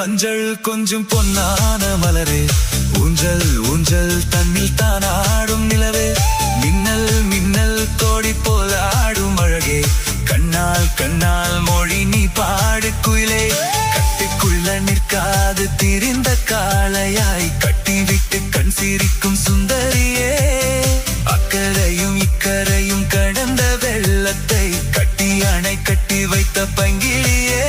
மஞ்சள் கொஞ்சம் பொன்னான மலரே, ஊஞ்சல் ஊஞ்சல் தன்னில் தானாடும் நிலவே, மின்னல் மின்னல் கோடி போல ஆடும் அழகே, கண்ணால் கண்ணால் மொழி நீ பாடு குயிலே, கட்டிக்குள்ள நிற்காது திரிந்த காளையாய் கட்டிவிட்டு கண் சிரிக்கும் சுந்தரியே, அக்கரையும் இக்கரையும் கடந்த வெள்ளத்தை கட்டி அணை கட்டி வைத்த பங்கிலியே,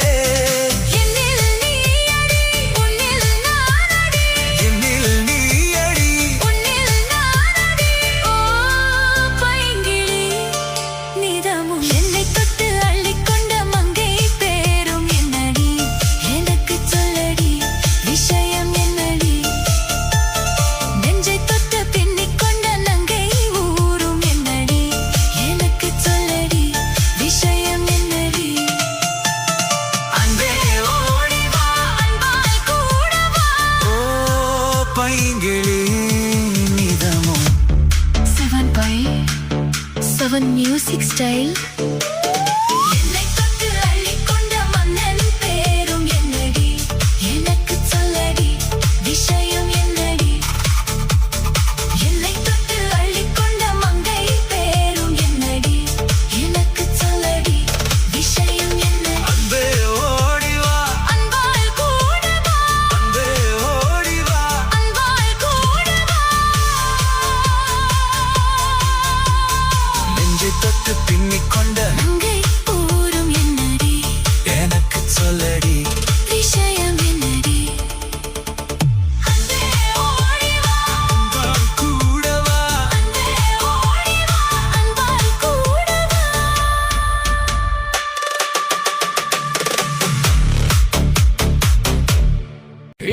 Seven music style.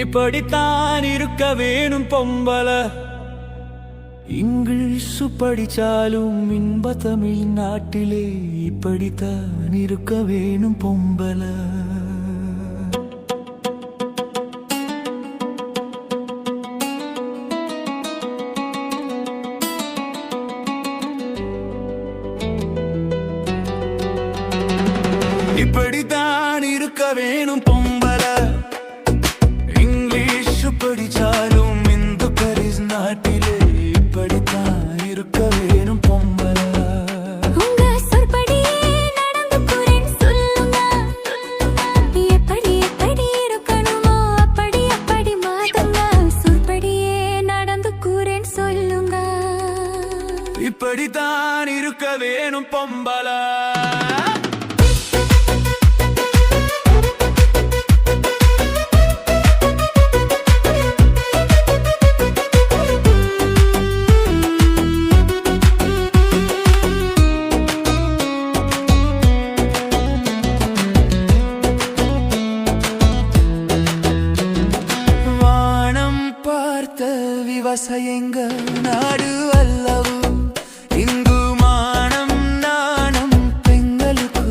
இப்படித்தான் இருக்க வேணும் பொம்பல, இங்கிலீஷ் படிச்சாலும் இன்ப தமிழ் நாட்டிலே இப்படித்தான் இருக்க வேணும் பொம்பல. இப்படித்தான் இருக்க வேணும் பொம்பல, இங்கிலீஷ் படிச்சாலும் இந்த பாரிஸ் நாட்டிலே இப்படித்தான் இருக்க வேணும் பொம்பல. உங்க சொற்படியே நடந்துக்குறேன் சொல்லுங்க, எப்படி எப்படி இருக்கணுமோ அப்படி அப்படி மாத்துங்க, சொற்படியே நடந்துக்குறேன் சொல்லுங்க. இப்படித்தான் இருக்க வேணும் பொம்பல. விவசாயங்க நாடு அல்லவு, இங்கு மானம் நாணம் பெண்களுக்கு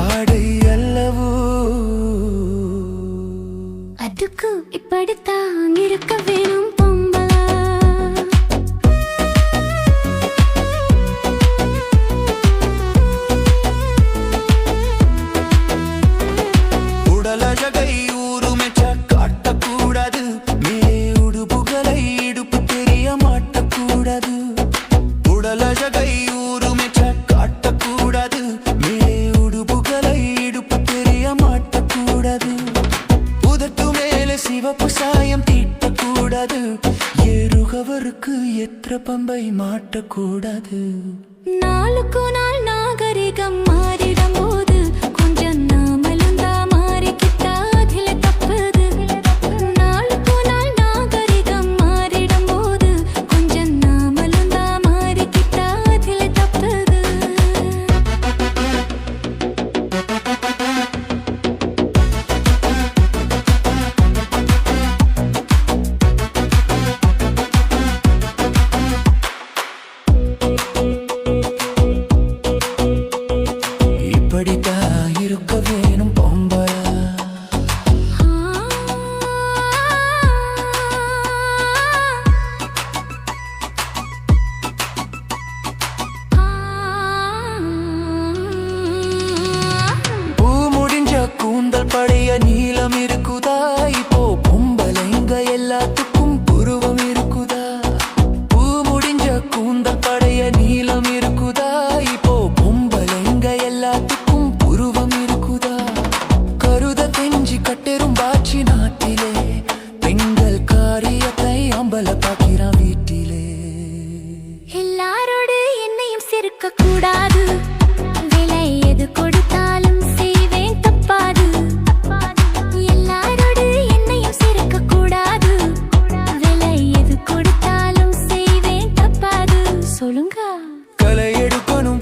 ஆடை அல்லவு. அதுக்கு இப்படித்தான் இருக்க வேணும் பொம்பல. உடலழகை ஊருமெச்ச காட்டக்கூடாது, உடலழகை ஊருமெச்ச காட்டக்கூடாது, மேலே உடுப்புகளை இடுப்பு தெரிய மாட்டக்கூடாது, உதட்டு மேலே சிவப்பு சாயம் தீட்டக்கூடாது, ஏறுகவருக்கு எத்திர பம்பை மாட்டக்கூடாது. நாளுக்கு நாள் நாகரிகம் மாறிடும் போது கொஞ்சம் நாமலும் தான் மாறிக்கிட்டா அதில தப்புது. நாளுக்கு நாள் நாகரிகம் மாறிடும் போது கொஞ்சம் நாமலும் தான் மாறிக்கிட்டா அதில தப்புது. இப்படித்தான் வேலை பார்க்கிறான் வீட்டிலே. எல்லாரோடு என்னையும் சேர்க்க கூடாது, விலை எது கொடுத்தாலும் செய்வேன் தப்பாது. எல்லாரோடு என்னையும் சேர்க்க கூடாது, விலை எது கொடுத்தாலும் செய்வேன் தப்பாது. சொல்லுங்க. களை எடுக்கணும்,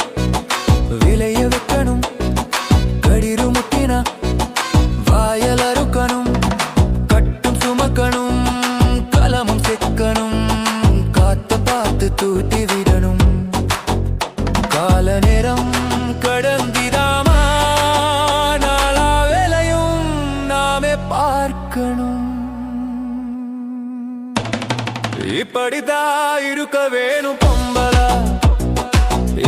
விலைய வைக்கணும், கடிரு முட்டினா வாயல் அறுக்கணும், கட்டும் சுமக்கணும், கலமும் செக்கணும், காத்த பார்த்து தூட்டி விடணும். கால நேரம் கடந்திடாமா நாளா வேலையும் நாமே பார்க்கணும். இப்படிதான் இருக்க வேணும் பொம்பளா,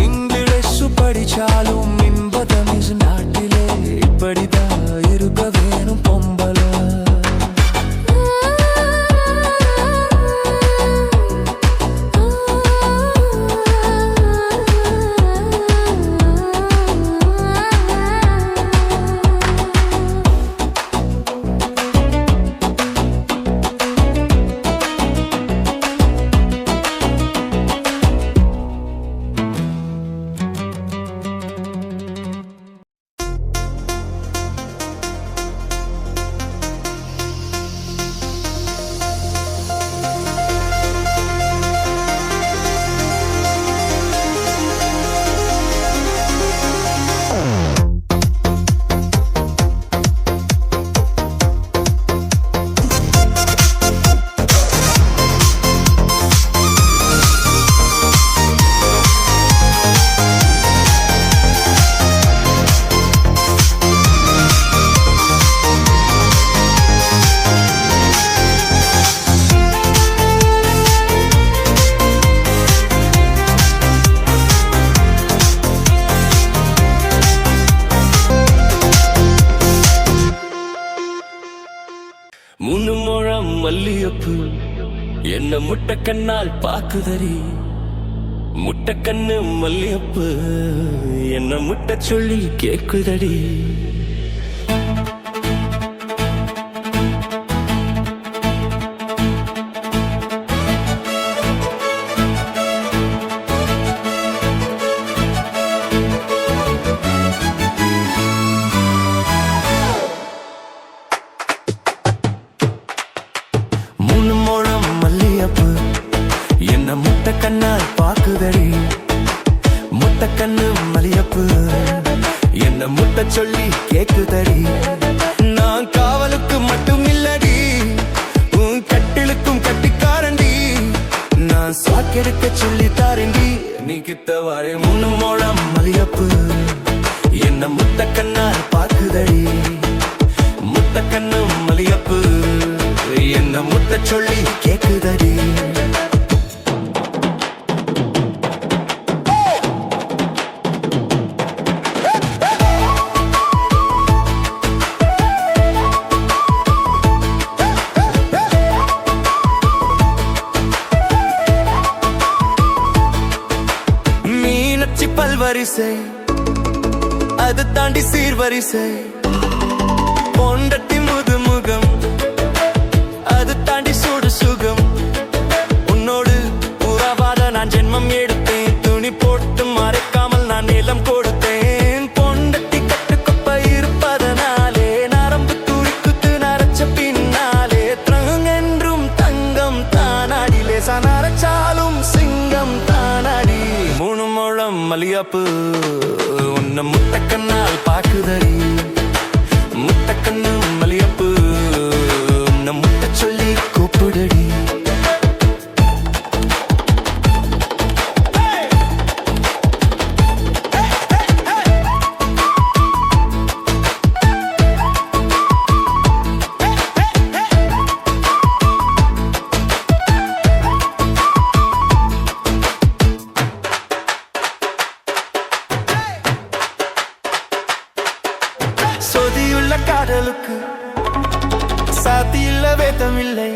இங்கிலீஷ் படிச்சாலும் இன்பதம் இஸ் நாட்டிலே. இப்படிதான் இருக்க வேணும் பொம்பளா. மூணு முழம் மல்லியப்பு என்ன முட்டைக்கண்ணால் பாக்குதடி. முட்டைக்கண்ணு மல்லியப்பு என்ன முட்டை சொல்லி கேக்குதடி. மூணு முழம் மல்லியப்பு என்ன முட்டைக்கண்ணால் பாக்குதடி. முட்டைக்கண்ணு மல்லியப்பு என்ன முட்டை சொல்லி கேக்குதடி. நான் காவலுக்கு மட்டும் இல்லடி, உன் கட்டிலுக்கும் கட்டிக்காரண்டி. நான் சாக்கெடுக்க சொல்லி தாரண்டி, நீ கிட்ட வாரே. மூணு முழம் மல்லியப்பு என்ன முட்டைக்கண்ணால் பாக்குதடி. முட்டைக்கண்ணு மல்லியப்பு என்ன முட்டை சொல்லி கேக்குதடி. மீனச்சி பல்வரிசை அது தாண்டி சீர்வரிசை. பொண்டட்டி முதுமுகம் அது தாண்டி சுடு சுகம். உன்னோடு உறவாட நான் ஜென்மம் எடுத்தேன், துணி போட்டு மறைக்காமல் நான் நிலம் கொடுத்தேன். பொண்டட்டி கட்டுக்கொப்ப இருப்பதனாலே நரம்பு துடிக்குத்து நரைச்ச பின்னாலே. என்றும் தங்கம் தானாடி, லேசா நரைச்சாலும் சிங்கம் தானாடி. மூணு முழம் மல்லியப்பு உன்னை முட்டைக்கண்ணால் பாக்குதடி. முட்டைக்கண்ணு மல்லியப்பு உன்னை முட்டை சொல்லி கூப்பிடுடி. சொதியுள்ள காதலுக்கு சாத்தியுள்ள வேதமில்லை.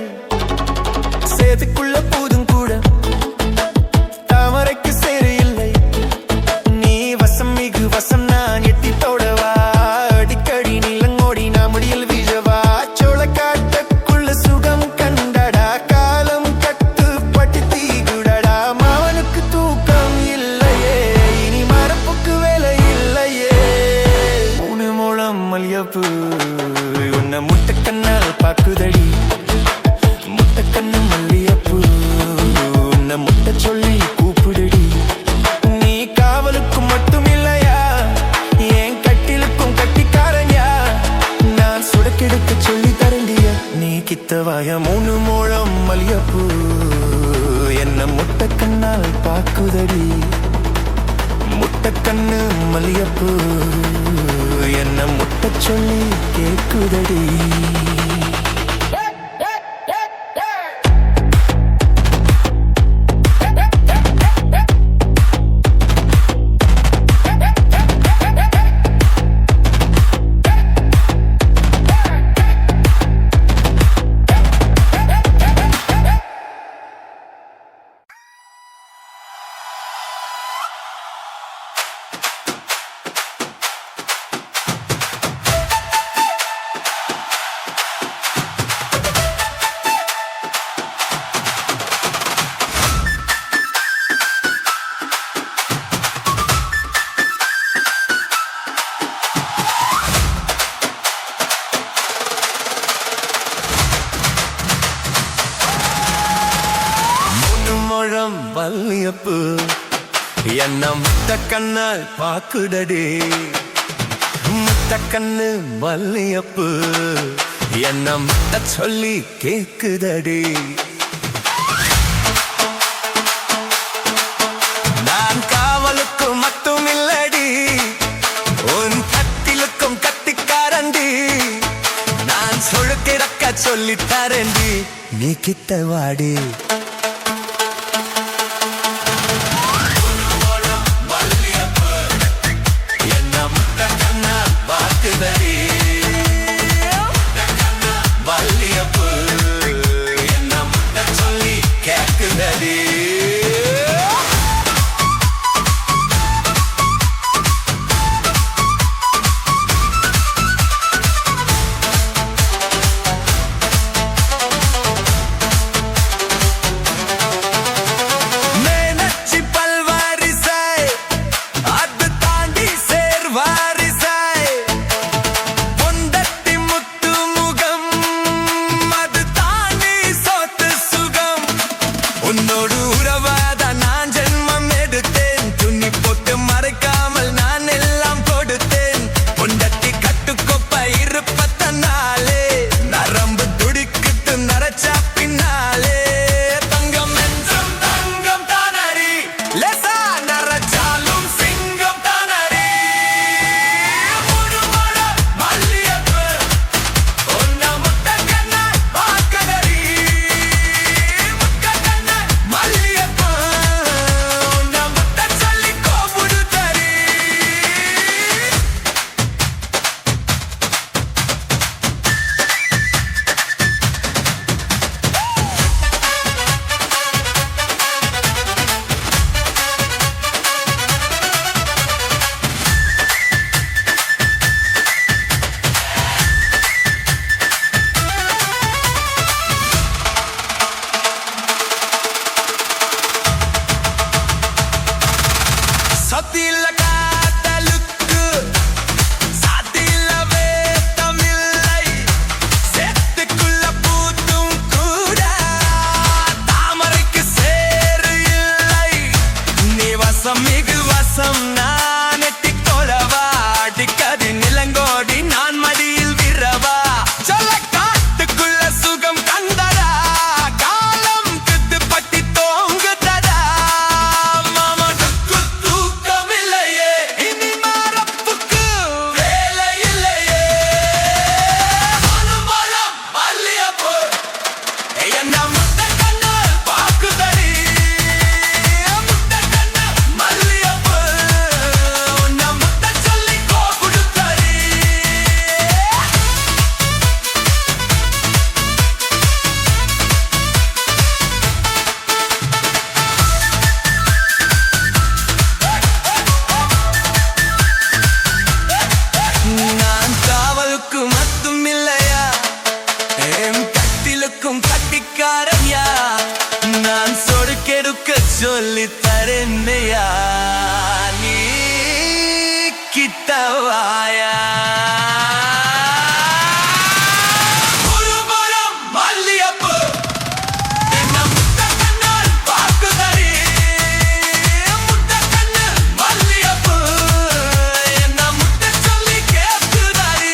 மல்லியப்பூ என்ன முட்டை கண்ணால் பாக்குதடி முட்டை கண்ணு மல்லியப்பூ என்ன முட்டை சொல்லி கேக்குதடி முழம் மல்லியப்பூ என்ன முத்த கண்ணால் பாக்குதடி முத்த கண்ணு மல்லியப்பூ என்ன முத்த சொல்லி கேக்குதடி நான் காவலுக்கு மட்டும் இல்லடி உன் கத்திலுக்கும் கத்திக்காரண்டி நான் சொழுக்கிடக்க சொல்லி தரண்டி நீ கிட்ட வாடி மல்லியப்பூ என்ன முட்டை சொல்லி கேக்குதடி மேனச்சி பல்வாரிசை அது தாண்டி சேர்வாரிசை உன்னோடு உறவாத நான் ஜென்மம் எடுத்தேன் துணி போட்டு மறைக்காமல் நான் எல்லாம் கொடுத்தேன் பொண்டட்டி கட்டுக்கொப்ப இருப்பத்தனாலே நரம்பு துடிக்கிட்டு நரச்சா பின்னாலே தங்கம் என்றும் தங்கம் தானடி லேசா நரச்சாலும் சிங்கம் தானடி முழுமழ மல்லியப்பூ உன்ன முட்டை கண்ண பாக்கதடி மல்லியப்பூ உன்ன முட்டை சொல்லி கோபுடுதடி சத்தியில்ல காதலுக்கு சாத்தியில்லவே தமிழை சேத்துக்குள்ள பூத்தும் கூட தாமரைக்கு சேரு இல்லை நீ வசம் மிகு வசம் நான் எட்டிக்கொள்ளவா அடிக்கடி நிலங்கோடி நான் மடியில் விரவா சொல்ல காட்டுக்குள்ள சுகம் கண்டடா காலம் கித்து பட்டி தோங்குதடா மாமனுக்கு தூக்கமில்லையே இனி மாறப்புக்கு வேலை இல்லையே மனுமலம் மல்லியப்பூ என்ன முட்டை கண்ணால் பாக்குதடி முட்டை கண்ண மல்லியப்பூ உன்ன முட்டை சொல்லி கோபுடுதடி நான் காவலுக்கு மட்டும் இல்லையா என் கட்டிலுக்கும் கட்டிக்காரையா நான் சொடுக்கெடுக்க சொல்லி தரேன்னையா நீ கிட்டவாயா முழுமலம் மல்லியப்பூ என்ன முட்டை கண்ணால் பாக்குதடி முட்டை கண்ணு மல்லியப்பூ என்ன முட்டை சொல்லி கேக்குதடி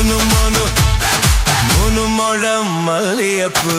மூணு முழம் மல்லியப்பு